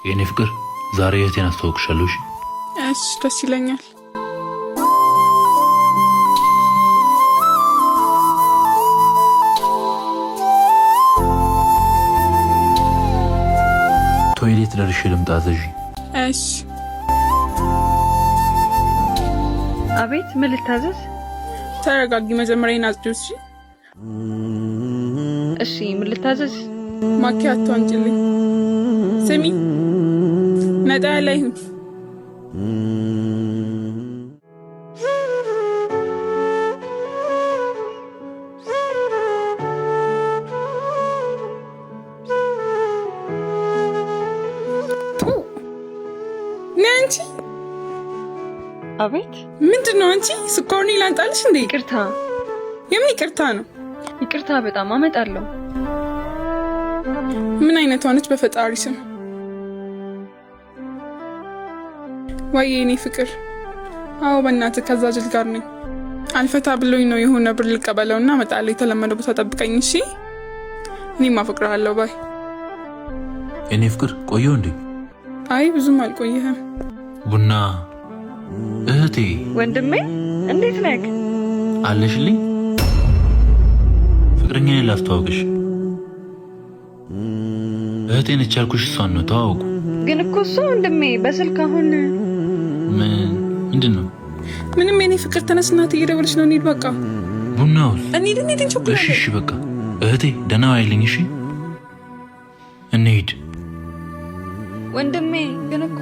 የኔ ፍቅር ዛሬ እህቴን አስተዋውቅሻለሁ። እሺ ደስ ይለኛል። ቶይሌት ደርሼ ልምጣ አዘዥ። እሺ። አቤት ምን ልታዘዝ? ተረጋጊ መጀመሪያ ናጽዱስ። እሺ ምን ልታዘዝ? ማኪያቶ አንቺልኝ። ስሚ ነጣ ላይ ሁን። ናንቺ አቤት ምንድነው? አንቺ ስኳርኒ ላንጣልሽ እንዴ? ይቅርታ። የምን ይቅርታ ነው? ይቅርታ በጣም አመጣለሁ። ምን አይነት ሆነች በፈጣሪ ስም? ወይ የኔ ፍቅር። አዎ በእናትህ ከዛ ጅል ጋር ነኝ። አልፈታ ብሎኝ ነው የሆነ ብር ልቀበለውና እመጣለሁ። የተለመደው ቦታ ጠብቀኝ እሺ? እኔም አፈቅርሃለሁ። ባይ። የኔ ፍቅር ቆየው እንዴ? አይ ብዙም አልቆየህም። ቡና እህቴ። ወንድሜ እንዴት ነህ? አለሽልኝ? ፍቅረኛዬን ላስተዋውቅሽ። እህቴን እቻልኩሽ እሷን ነው። ተዋውቁ። ግን እኮ እሱ ወንድሜ በስልክ አሁን ምንድነው? ምንም የኔ ፍቅር ተነስና እየደወለች ነው። እንሂድ በቃ። ቡናው እንሂድ እንቸኩላለን። እሺ በቃ እህቴ ደህና ዋይልኝ። እሺ እንሂድ። ወንድሜ ግን እኮ